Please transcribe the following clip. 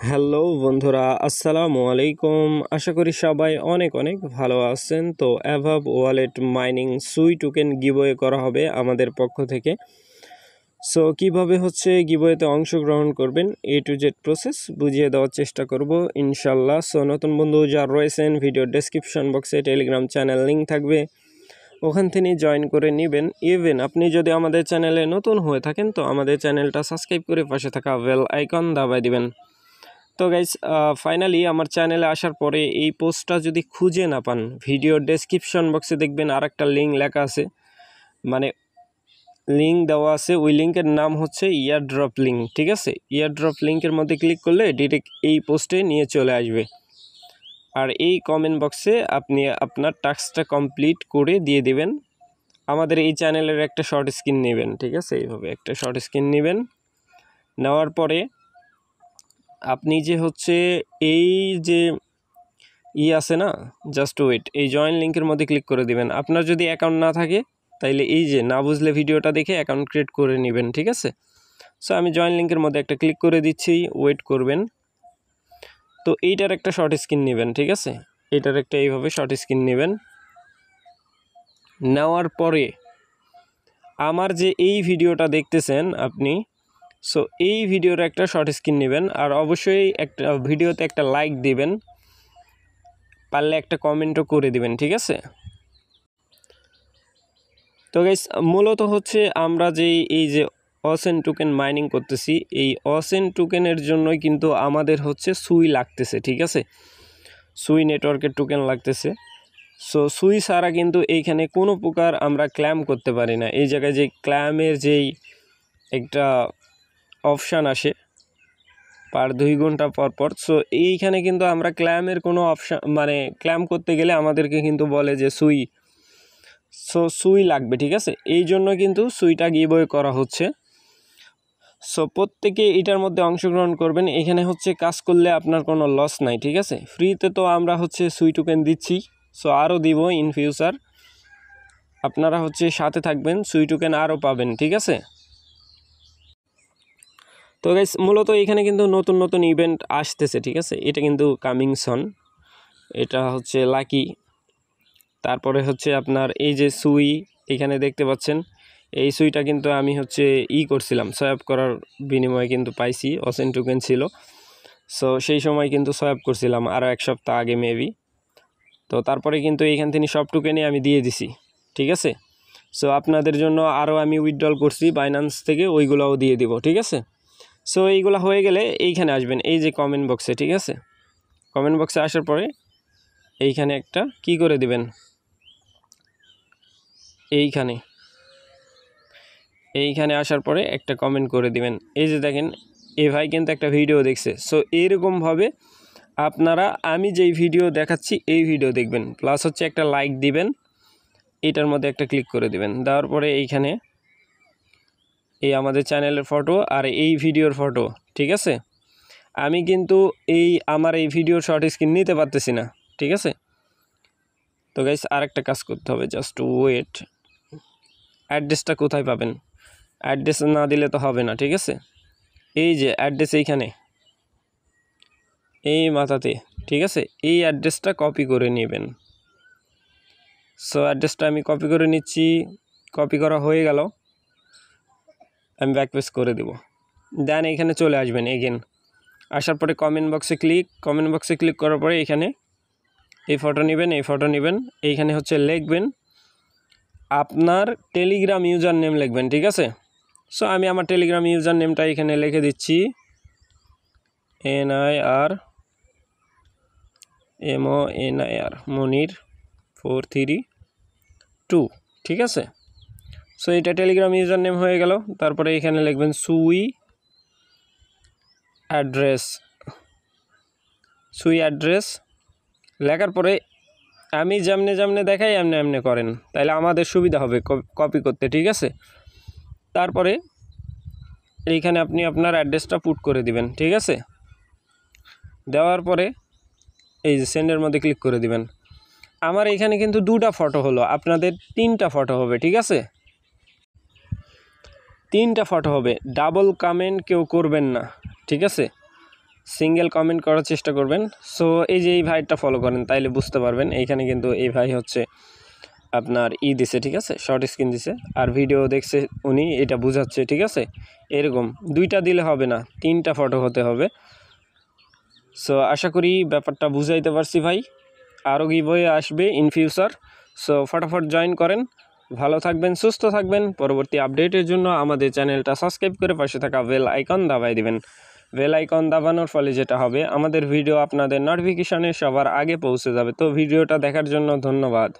Hello বন্ধুরা, আসসালামু আলাইকুম। আশা করি সবাই অনেক অনেক ভালো আছেন। তো অ্যাভাব ওয়ালেট মাইনিং সুই টোকেন গিভওয়ে করা হবে আমাদের পক্ষ থেকে। সো কিভাবে হচ্ছে গিভওয়েতে অংশগ্রহণ করবেন এ টু জেড প্রসেস বুঝিয়ে দেওয়ার চেষ্টা করব ইনশাল্লাহ। সো নতুন বন্ধু যারা রয়েছেন, ভিডিও ডেসক্রিপশন বক্সে টেলিগ্রাম চ্যানেল লিঙ্ক থাকবে, ওখান থেকে জয়েন করে নেবেন। ইভেন আপনি যদি আমাদের চ্যানেলে নতুন হয়ে থাকেন তো আমাদের চ্যানেলটা সাবস্ক্রাইব করে পাশে থাকা বেল আইকন দাবায় দিবেন। তো গাইস, ফাইনালি আমার চ্যানেলে আসার পরে এই পোস্টটা যদি খুঁজে না পান, ভিডিও ডেসক্রিপশন বক্সে দেখবেন আর একটা লিঙ্ক লেখা আছে, মানে লিঙ্ক দেওয়া আছে। ওই লিঙ্কের নাম হচ্ছে ইয়ারড্রপ লিঙ্ক, ঠিক আছে? ইয়ারড্রপ লিঙ্কের মধ্যে ক্লিক করলে ডিরেক্ট এই পোস্টে নিয়ে চলে আসবে। আর এই কমেন্ট বক্সে আপনি আপনার টাস্কটা কমপ্লিট করে দিয়ে দিবেন। আমাদের এই চ্যানেলের একটা শর্ট স্ক্রিন নেবেন, ঠিক আছে? এইভাবে একটা শর্ট স্ক্রিন নেবেন। নেওয়ার পরে আপনি যে হচ্ছে এই যে আছে না, জাস্ট ওয়েট, এই জয়েন লিঙ্কের মধ্যে ক্লিক করে দিবেন। আপনার যদি অ্যাকাউন্ট না থাকে তাইলে এই যে না বুঝলে ভিডিওটা দেখে অ্যাকাউন্ট ক্রিয়েট করে নেবেন, ঠিক আছে? সো আমি জয়েন লিঙ্কের মধ্যে একটা ক্লিক করে দিচ্ছি, ওয়েট করবেন। তো এইটার একটা শর্ট স্ক্রিন নেবেন, ঠিক আছে? এইটার একটা এইভাবে শর্ট স্ক্রিন নেবেন। নেওয়ার পরে আমার যে এই ভিডিওটা দেখতেছেন আপনি, সো এই ভিডিওর একটা শর্ট স্ক্রিন নেবেন। আর অবশ্যই একটা ভিডিওতে একটা লাইক দিবেন, পারলে একটা কমেন্টও করে দিবেন, ঠিক আছে? তো গাইস, মূলত হচ্ছে আমরা এই যে অসেন টোকেন মাইনিং করতেছি, এই অসেন টোকেনের জন্যই কিন্তু আমাদের হচ্ছে সুই লাগতেছে, ঠিক আছে? সুই নেটওয়ার্কের টোকেন লাগতেছে। সো সুই ছাড়া কিন্তু এইখানে কোনো প্রকার আমরা ক্লেম করতে পারি না। এই জায়গায় যে ক্লেমের যেই একটা অপশান আসে পার 2 ঘন্টা পর পর, সো এইখানে কিন্তু আমরা ক্লেমের কোনো অপশান, মানে ক্লেম করতে গেলে আমাদেরকে কিন্তু বলে যে সুই লাগবে, ঠিক আছে? এই জন্য কিন্তু সুইটা গিভওয়ে করা হচ্ছে। সো প্রত্যেকে এটার মধ্যে অংশগ্রহণ করবেন। এখানে হচ্ছে কাজ করলে আপনার কোনো লস নাই, ঠিক আছে? ফ্রিতে তো আমরা হচ্ছে সুই টোকেন দিচ্ছি, সো আরও দিব ইন ফিউচার। আপনারা হচ্ছে সাথে থাকবেন, সুই টোকেন আরও পাবেন, ঠিক আছে? তো গাইস, মূলত এখানে কিন্তু নতুন নতুন ইভেন্ট আসতেছে, ঠিক আছে? এটা কিন্তু কামিং সন, এটা হচ্ছে লাকি। তারপরে হচ্ছে আপনার এই যে সুই এখানে দেখতে পাচ্ছেন, এই সুইটা কিন্তু আমি হচ্ছে করছিলাম, সোয়াপ করার বিনিময়ে কিন্তু পাইছি, অসেন টোকেন ছিল। সো সেই সময় কিন্তু সোয়াপ করছিলাম আরও 1 সপ্তাহ আগে মেবি। তো তারপরে কিন্তু এইখান থেকে সব টোকেনই আমি দিয়ে দিছি, ঠিক আছে? সো আপনাদের জন্য আরও আমি উইথড্রল করছি বাইন্যান্স থেকে, ওইগুলোও দিয়ে দিব, ঠিক আছে? সো এইগুলো হয়ে গেলে এইখানে আসবেন, এই যে কমেন্ট বক্সে, ঠিক আছে? কমেন্ট বক্সে আসার পরে এইখানে একটা কি করে দিবেন, এইখানে আসার পরে একটা কমেন্ট করে দিবেন। এই যে দেখেন, এই ভাই কিন্তু একটা ভিডিও দেখছে। সো এইরকমভাবে আপনারা আমি যেই ভিডিও দেখাচ্ছি এই ভিডিও দেখবেন, প্লাস হচ্ছে একটা লাইক দিবেন, এটার মধ্যে একটা ক্লিক করে দিবেন। দেওয়ার পরে এইখানে এই আমাদের চ্যানেলের ফটো আর এই ভিডিওর ফটো, ঠিক আছে? আমি কিন্তু আমার এই ভিডিওর শর্ট স্ক্রিন নিতে পারতেছি না, ঠিক আছে? তো গাইস, আরেকটা কাজ করতে হবে, জাস্ট ওয়েট। অ্যাড্রেসটা কোথায় পাবেন? অ্যাড্রেস না দিলে তো হবে না, ঠিক আছে? এই যে অ্যাড্রেস এইখানে, এই মাথাতে, ঠিক আছে? এই অ্যাড্রেসটা কপি করে নেবেন। সো অ্যাড্রেসটা আমি কপি করে নিচ্ছি। কপি করা হয়ে গেল, আমি ব্যাকপেজ করে দেব। দেন এখানে চলে আসবেন এগেন। আসার পরে কমেন্ট বক্সে ক্লিক করার পরে এখানে এই ফটো নেবেন। এইখানে হচ্ছে লিখবেন আপনার টেলিগ্রাম ইউজার নেম লিখবেন, ঠিক আছে? সো আমি আমার টেলিগ্রাম ইউজার নেমটা এখানে লিখে দিচ্ছি, MONIR মনির 432, ঠিক আছে? সো এটা টেলিগ্রাম ইউজার নেম হয়ে গেল। তারপরে এখানে লিখবেন সুই অ্যাড্রেস লেখার পরে আমি যেমনে দেখাই এমনি করেন, তাইলে আমাদের সুবিধা হবে কপি করতে, ঠিক আছে? তারপরে এইখানে আপনি আপনার অ্যাড্রেসটা পুট করে দিবেন, ঠিক আছে? দেওয়ার পরে এই যে সেন্ডের মধ্যে ক্লিক করে দিবেন। আমার এখানে কিন্তু 2টা ফটো হলো, আপনাদের 3টা ফটো হবে, ঠিক আছে? 3টা ফটো হবে, ডাবল কমেন্ট কেউ করবেন না, ঠিক আছে? সিঙ্গেল কমেন্ট করার চেষ্টা করবেন। সো এই যে এই ভাইটা ফলো করেন তাইলে বুঝতে পারবেন। এইখানে কিন্তু এই ভাই হচ্ছে আপনার দিছে, ঠিক আছে, শর্ট স্ক্রিন দিছে আর ভিডিও দেখছে উনি, এটা বোঝাচ্ছে, ঠিক আছে। এরকম 2টা দিলে হবে না, 3টা ফটো হতে হবে। সো আশা করি ব্যাপারটা বুঝাইতে পারছি ভাই। আরও গিভওয়ে আসবে ইন ফিউচার। সো ফটাফট জয়েন করেন। ভালো থাকবেন, সুস্থ থাকবেন। পরবর্তী আপডেটের জন্য আমাদের চ্যানেলটা সাবস্ক্রাইব করে পাশে থাকা বেল আইকন দাবাই দিবেন। বেল আইকন দাবানোর ফলে যেটা হবে, আমাদের ভিডিও আপনাদের নোটিফিকেশনে সবার আগে পৌঁছে যাবে। তো ভিডিওটা দেখার জন্য ধন্যবাদ।